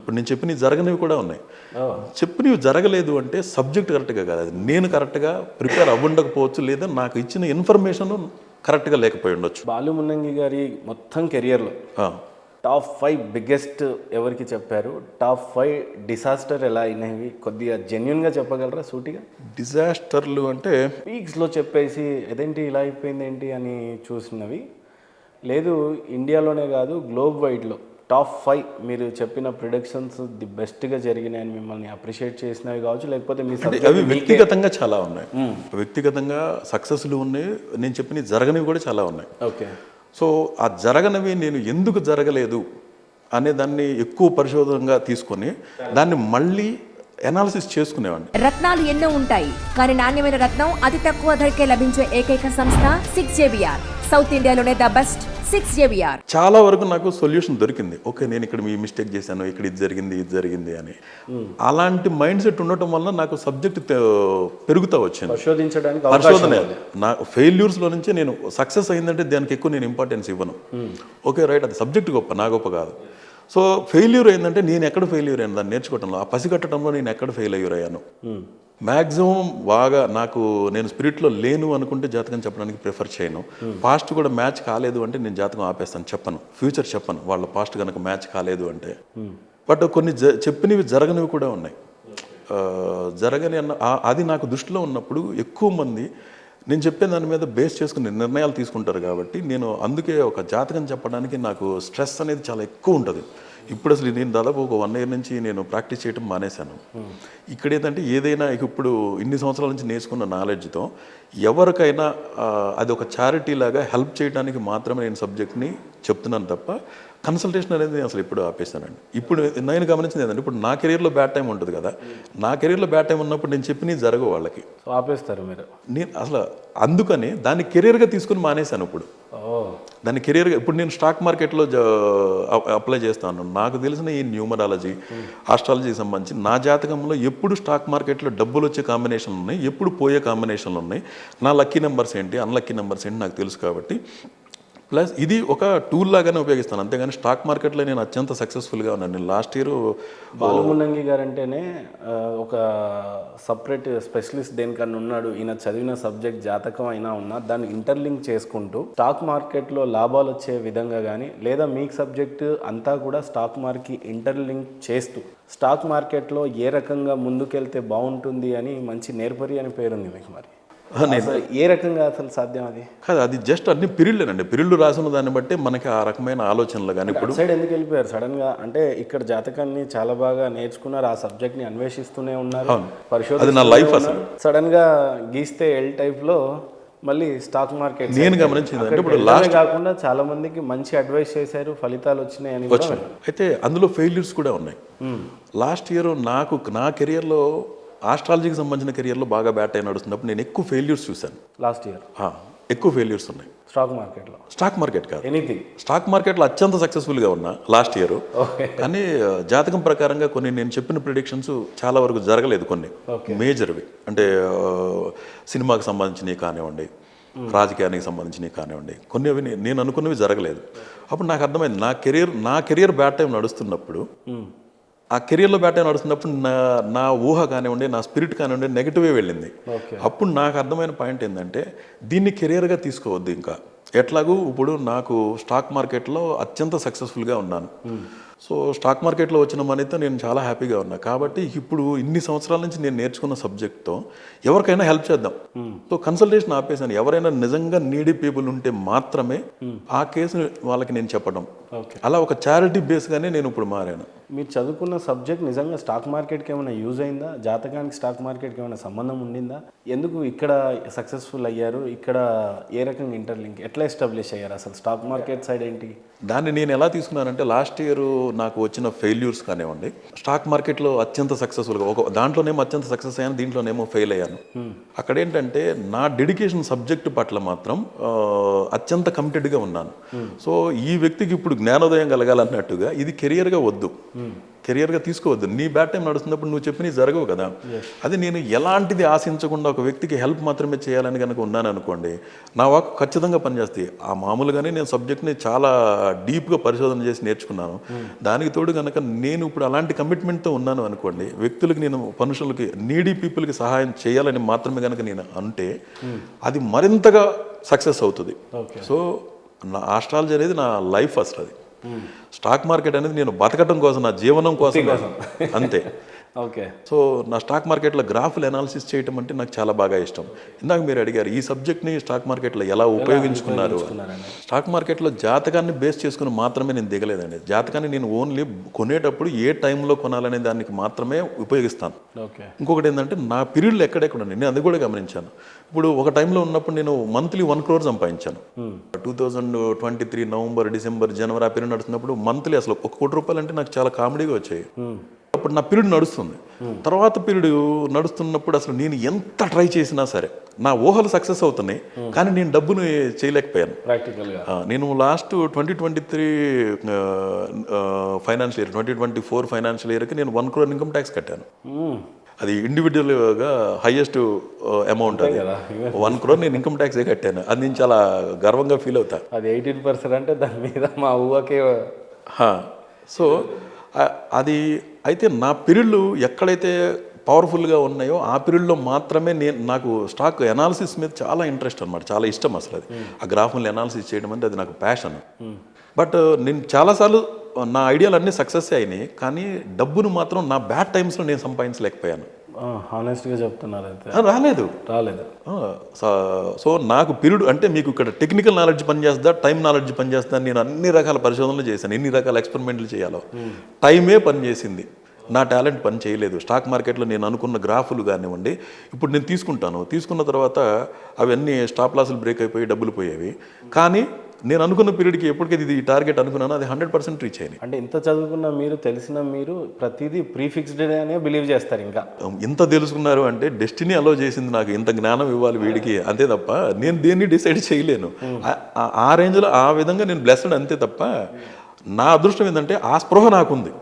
ఇప్పుడు నేను చెప్పినవి జరగనివి కూడా ఉన్నాయి. చెప్పినవి జరగలేదు అంటే సబ్జెక్ట్ కరెక్ట్గా కాదు, అది నేను కరెక్ట్గా ప్రిపేర్ అవ్వకపోవచ్చు, లేదా నాకు ఇచ్చిన ఇన్ఫర్మేషన్ కరెక్ట్గా లేకపోయి ఉండొచ్చు. బాలు మున్నంగి గారి మొత్తం కెరియర్లో టాప్ 5 బిగ్గెస్ట్ ఎవరికి చెప్పారు, టాప్ 5 డిసాస్టర్ ఎలా అయినవి కొద్దిగా జెన్యున్గా చెప్పగలరా సూటిగా? డిజాస్టర్లు అంటే పీక్స్లో చెప్పేసి అదేంటి ఇలా అయిపోయింది ఏంటి అని చూసినవి, లేదు ఇండియాలోనే కాదు గ్లోబ్ వైడ్లో టాప్ 5 మీరు చెప్పిన ప్రిడిక్షన్స్ ది బెస్ట్గా జరిగినాయని మిమ్మల్ని అప్రిషియేట్ చేసినవి కావచ్చు, లేకపోతే మీ అవి వ్యక్తిగతంగా చాలా ఉన్నాయి. వ్యక్తిగతంగా సక్సెస్లు ఉన్నాయి, నేను చెప్పినవి జరగనివి కూడా చాలా ఉన్నాయి. ఓకే. సో ఆ జరగనివి నేను ఎందుకు జరగలేదు అనే దాన్ని ఎక్కువ పరిశోధనగా తీసుకొని దాన్ని మళ్ళీ అనాలిసిస్ చేసుకునేవాడిని. రత్నాలు ఎన్నో ఉంటాయి, కానీ నాణ్యమైన రత్నం అతి తక్కువ ధరకే లభించే ఏకైక సంస్థ 6JVR. సౌత్ ఇండియాలోనే ద బెస్ట్ 6JVR. చాలా వరకు నాకు సొల్యూషన్ దొరికింది. ఓకే, నేను ఇక్కడ మీ మిస్టేక్ చేశాను, ఇక్కడ ఇది జరిగింది అని. అలాంటి మైండ్ సెట్ ఉండటం వల్ల నాకు సబ్జెక్ట్ పెరుగుతూ వచ్చింది. పరిశోధన నా ఫెయిల్యూర్స్లో నుంచి నేను సక్సెస్ అయిందంటే దానికి ఎక్కువ నేను ఇంపార్టెన్స్ ఇవ్వను. ఓకే రైట్, అది సబ్జెక్ట్ గొప్ప, నా గొప్ప కాదు. సో ఫెయిల్యూర్ అయిందంటే నేను ఎక్కడ ఫెయిల్యూర్ అయ్యాను దాన్ని నేర్చుకోవటంలో, ఆ పసిగట్టడంలో నేను ఎక్కడ ఫెయిల్యూర్ అయ్యాను. మ్యాక్సిమం బాగా నేను స్పిరిట్లో లేను అనుకుంటే జాతకం చెప్పడానికి ప్రిఫర్ చేయను. పాస్ట్ కూడా మ్యాచ్ కాలేదు అంటే నేను జాతకం ఆపేస్తాను, చెప్పను, ఫ్యూచర్ చెప్పను. వాళ్ళ పాస్ట్ కనుక మ్యాచ్ కాలేదు అంటే. బట్ కొన్ని చెప్పినవి జరగనివి కూడా ఉన్నాయి. జరగని అది నాకు దృష్టిలో ఉన్నప్పుడు ఎక్కువ మంది నేను చెప్పే దాని మీద బేస్ చేసుకుని నిర్ణయాలు తీసుకుంటారు. కాబట్టి నేను అందుకే ఒక జాతకం చెప్పడానికి నాకు స్ట్రెస్ అనేది చాలా ఎక్కువ ఉంటుంది. ఇప్పుడు అసలు నేను దాదాపు ఒక 1 year నుంచి నేను ప్రాక్టీస్ చేయడం మానేశాను. ఇక్కడ ఏంటంటే ఏదైనా ఇప్పుడు ఇన్ని సంవత్సరాల నుంచి నేర్చుకున్న నాలెడ్జ్తో ఎవరికైనా అది ఒక చారిటీ లాగా హెల్ప్ చేయడానికి మాత్రమే నేను సబ్జెక్ట్ని చెప్తున్నాను తప్ప కన్సల్టేషన్ అనేది నేను అసలు ఇప్పుడు ఆపేస్తానండి. ఇప్పుడు నేను గమనించింది ఏంటంటే ఇప్పుడు నా కెరీర్లో బ్యాడ్ టైం ఉంటుంది కదా, నా కెరీర్లో బ్యాడ్ టైం ఉన్నప్పుడు నేను చెప్పినవి జరగవు వాళ్ళకి, ఆపేస్తారు మీరు. నేను అసలు అందుకని దాన్ని కెరీర్గా తీసుకుని మానేశాను. ఇప్పుడు దాన్ని కెరీర్గా ఇప్పుడు నేను స్టాక్ మార్కెట్లో అప్లై చేస్తాను. నాకు తెలిసిన ఈ న్యూమరాలజీ, ఆస్ట్రాలజీకి సంబంధించి నా జాతకంలో ఎప్పుడు స్టాక్ మార్కెట్లో డబ్బులు వచ్చే కాంబినేషన్లు ఉన్నాయి, ఎప్పుడు పోయే కాంబినేషన్లు ఉన్నాయి, నా లక్కీ నెంబర్స్ ఏంటి, అన్లక్కీ నెంబర్స్ ఏంటి నాకు తెలుసు. కాబట్టి ప్లస్ ఇది ఒక టూల్ లాగానే ఉపయోగిస్తాను, అంతేగాని స్టాక్ మార్కెట్లో నేను అత్యంత సక్సెస్ఫుల్గా ఉన్నాను. నేను లాస్ట్ ఇయర్ బాలు మున్నంగి గారు అంటేనే ఒక సపరేట్ స్పెషలిస్ట్ దేనికన్నా ఉన్నాడు. ఈయన చదివిన సబ్జెక్ట్ జాతకం అయినా ఉన్నా దాన్ని ఇంటర్లింక్ చేసుకుంటూ స్టాక్ మార్కెట్లో లాభాలు వచ్చే విధంగా కానీ, లేదా మీకు సబ్జెక్ట్ అంతా కూడా స్టాక్ మార్కెట్ ఇంటర్లింక్ చేస్తూ స్టాక్ మార్కెట్లో ఏ రకంగా ముందుకెళ్తే బాగుంటుంది అని మంచి నేర్పరి అని పేరుంది మీకు. మరి ఏ రకంగా అసలు సాధ్యం అది కాదు, అది జస్ట్ అన్ని పీరియడ్లేనండి. పీరియడ్లు రాసిన దాన్ని బట్టి మనకి ఆ రకమైన ఆలోచనలు కానీ. ఇప్పుడు సైడ్ ఎందుకు వెళ్ళిపోయారు సడన్ గా? అంటే ఇక్కడ జాతకాన్ని చాలా బాగా నేర్చుకున్నారు, ఆ సబ్జెక్ట్ ని అన్వేషిస్తూనే ఉన్నారు, పరిశోధన సడన్ గా గీస్తే ఎల్ టైప్ లో మళ్ళీ స్టాక్ మార్కెట్ నేను గమనించింది అంటే ఇప్పుడు లాస్ట్ కాకుండా చాలా మందికి మంచి అడ్వైస్ చేశారు, ఫలితాలు వచ్చినాయని. అయితే అందులో ఫెయిల్యూర్స్ కూడా ఉన్నాయి. లాస్ట్ ఇయర్ నాకు నా కెరియర్లో ఆస్ట్రాలజీకి సంబంధించిన కెరియర్లో బాగా బ్యాట్ అయి నడుస్తున్నప్పుడు నేను ఎక్కువ ఫెయిల్యూర్స్ చూశాను. లాస్ట్ ఇయర్ ఎక్కువ ఫెయిల్యూర్స్ ఉన్నాయి స్టాక్ మార్కెట్ కాదు, ఎనీథింగ్. స్టాక్ మార్కెట్లో అత్యంత సక్సెస్ఫుల్గా ఉన్నా లాస్ట్ ఇయర్. కానీ జాతకం ప్రకారంగా కొన్ని నేను చెప్పిన ప్రిడిక్షన్స్ చాలా వరకు జరగలేదు. కొన్ని మేజర్వి అంటే సినిమాకి సంబంధించినవి కానివ్వండి, రాజకీయానికి సంబంధించినవి కానివ్వండి, కొన్ని అవి నేను అనుకున్నవి జరగలేదు. అప్పుడు నాకు అర్థమైంది నా కెరియర్ బ్యాట్ టైం నడుస్తున్నప్పుడు, ఆ కెరియర్లో బ్యాట్ టైం నడుస్తున్నప్పుడు నా ఊహ కానివ్వండి, నా స్పిరిట్ కానివ్వండి నెగిటివే వెళ్ళింది. అప్పుడు నాకు అర్థమైన పాయింట్ ఏంటంటే దీన్ని కెరియర్గా తీసుకోవద్దు. ఇంకా ఎట్లాగూ ఇప్పుడు నాకు స్టాక్ మార్కెట్లో అత్యంత సక్సెస్ఫుల్గా ఉన్నాను. సో స్టాక్ మార్కెట్లో వచ్చిన మనీతో నేను చాలా హ్యాపీగా ఉన్నా. కాబట్టి ఇప్పుడు ఇన్ని సంవత్సరాల నుంచి నేను నేర్చుకున్న సబ్జెక్ట్తో ఎవరికైనా హెల్ప్ చేద్దాం. సో కన్సల్టేషన్ ఆపేసాను. ఎవరైనా నిజంగా నీడీ పీపుల్ ఉంటే మాత్రమే ఆ కేసు వాళ్ళకి నేను చెప్పడం, అలా ఒక చారిటీ బేస్గానే నేను ఇప్పుడు మారాను. మీరు చదువుకున్న సబ్జెక్ట్ నిజంగా స్టాక్ మార్కెట్కి ఏమైనా యూజ్ అయిందా? జాతకానికి స్టాక్ మార్కెట్కి ఏమైనా సంబంధం ఉండిందా? ఎందుకు ఇక్కడ సక్సెస్ఫుల్ అయ్యారు? ఇక్కడ ఏ రకంగా ఇంటర్లింక్ ఎట్లా ఎస్టాబ్లిష్ అయ్యారు? అసలు స్టాక్ మార్కెట్ సైడ్ ఏంటి? దాన్ని నేను ఎలా తీసుకున్నానంటే లాస్ట్ ఇయర్ నాకు వచ్చిన ఫెయిల్యూర్స్ కానివ్వండి, స్టాక్ మార్కెట్లో అత్యంత సక్సెస్ఫుల్గా దాంట్లోనేమో అత్యంత సక్సెస్ అయ్యాను, దీంట్లోనేమో ఫెయిల్ అయ్యాను. అక్కడ ఏంటంటే నా డెడికేషన్ సబ్జెక్టు పట్ల మాత్రం అత్యంత కమిటెడ్గా ఉన్నాను. సో ఈ వ్యక్తికి ఇప్పుడు జ్ఞానోదయం కలగాలన్నట్టుగా ఇది కెరియర్గా వద్దు, కెరియర్గా తీసుకోవద్దు. నీ బ్యాడ్ టైం నడుస్తున్నప్పుడు నువ్వు చెప్పి నీ జరగవు కదా. అది నేను ఎలాంటిది ఆశించకుండా ఒక వ్యక్తికి హెల్ప్ మాత్రమే చేయాలని కనుక ఉన్నాను అనుకోండి, నా వాక్ ఖచ్చితంగా పనిచేస్తాయి. ఆ మామూలుగానే నేను సబ్జెక్ట్ని చాలా డీప్గా పరిశోధన చేసి నేర్చుకున్నాను. దానికి తోడు కనుక నేను ఇప్పుడు అలాంటి కమిట్మెంట్తో ఉన్నాను అనుకోండి, వ్యక్తులకి నేను మనుషులకి నీడీ పీపుల్కి సహాయం చేయాలని మాత్రమే కనుక నేను అంటే అది మరింతగా సక్సెస్ అవుతుంది. సో నా ఆస్ట్రాలజీ అనేది నా లైఫ్ అసలు. అది స్టాక్ మార్కెట్ అనేది నేను బతకటం కోసం, నా జీవనం కోసం అంతే. ఓకే. సో నా స్టాక్ మార్కెట్లో గ్రాఫ్లు అనాలిసిస్ చేయటం అంటే నాకు చాలా బాగా ఇష్టం. ఇందాక మీరు అడిగారు ఈ సబ్జెక్ట్ని స్టాక్ మార్కెట్లో ఎలా ఉపయోగించుకున్నారు. స్టాక్ మార్కెట్లో జాతకాన్ని బేస్ చేసుకుని మాత్రమే నేను దిగలేదండి. జాతకాన్ని నేను ఓన్లీ కొనేటప్పుడు ఏ టైంలో కొనాలనే దానికి మాత్రమే ఉపయోగిస్తాను. ఇంకొకటి ఏంటంటే నా పీరియడ్లు ఎక్కడెక్కడ ఉన్నాయి నేను అది కూడా గమనించాను. ఇప్పుడు ఒక టైంలో ఉన్నప్పుడు నేను మంత్లీ 1 crore సంపాదించాను. 2023 నవంబర్, డిసెంబర్, జనవరి ఆ పీరియడ్ నడుస్తున్నప్పుడు మంత్లీ అసలు 1 కోటి రూపాయలు అంటే నాకు చాలా కామెడీగా వచ్చాయి. అప్పుడు నా పీరియడ్ నడుస్తుంది. తర్వాత పీరియడ్ నడుస్తున్నప్పుడు అసలు నేను ఎంత ట్రై చేసినా సరే నా ఊహలు సక్సెస్ అవుతున్నాయి, కానీ నేను డబ్బును చేయలేకపోయాను. ప్రాక్టికల్గా నేను లాస్ట్ 2023 ఫైనాన్షియల్ ఇయర్, 2024 ఫైనాన్షియల్ ఇయర్కి నేను 1 crore ఇన్కమ్ ట్యాక్స్ కట్టాను. అది ఇండివిజువల్గా హైయెస్ట్ అమౌంట్. అది 1 crore నేను ఇన్కమ్ ట్యాక్సే కట్టాను. అది నేను చాలా గర్వంగా ఫీల్ అవుతాను. అది 18% అంటే దాని మీద మా ఊహకే. సో అది అయితే నా పీరియడ్లు ఎక్కడైతే పవర్ఫుల్గా ఉన్నాయో ఆ పీరియడ్లో మాత్రమే నాకు స్టాక్ అనాలిసిస్ మీద చాలా ఇంట్రెస్ట్ అనమాట, చాలా ఇష్టం అసలు. అది ఆ గ్రాఫ్ని అనాలిసిస్ చేయడం అంటే అది నాకు ప్యాషన్. బట్ నేను చాలాసార్లు నా ఐడియాలు అన్నీ సక్సెస్ అయినాయి, కానీ డబ్బును మాత్రం నా బ్యాడ్ టైమ్స్లో నేను సంపాదించలేకపోయాను. హానెస్ట్గా చెప్తున్నారు అయితే. రాలేదు. సో నాకు పీరియడ్ అంటే మీకు ఇక్కడ టెక్నికల్ నాలెడ్జ్ పనిచేస్తుందా, టైం నాలెడ్జ్ పనిచేస్తుందా, నేను అన్ని రకాల పరిశోధనలు చేశాను, ఎన్ని రకాల ఎక్స్పెరిమెంట్లు చేయాలో. టైమే పనిచేసింది, నా టాలెంట్ పని చేయలేదు. స్టాక్ మార్కెట్లో నేను అనుకున్న గ్రాఫులు కానివ్వండి, ఇప్పుడు నేను తీసుకున్న తర్వాత అవన్నీ స్టాప్ లాసులు బ్రేక్ అయిపోయి డబ్బులు పోయేవి. కానీ నేను అనుకున్న పీరియడ్కి ఎప్పటికైతే ఇది టార్గెట్ అనుకున్నానో అది 100% రీచ్ అయింది. అంటే ఇంత చదువుకున్న మీరు, తెలిసిన మీరు ప్రతిదీ ప్రీఫిక్స్డ్ అనే బిలీవ్ చేస్తారు. ఇంకా ఇంత తెలుసుకున్నారు అంటే డెస్టినీ అలో చేసింది నాకు, ఇంత జ్ఞానం ఇవ్వాలి వీడికి అంతే తప్ప నేను దేన్ని డిసైడ్ చేయలేను. ఆ రేంజ్లో ఆ విధంగా నేను బ్లెస్డ్ అంతే తప్ప నా అదృష్టం ఏంటంటే ఆ స్పృహ నాకుంది.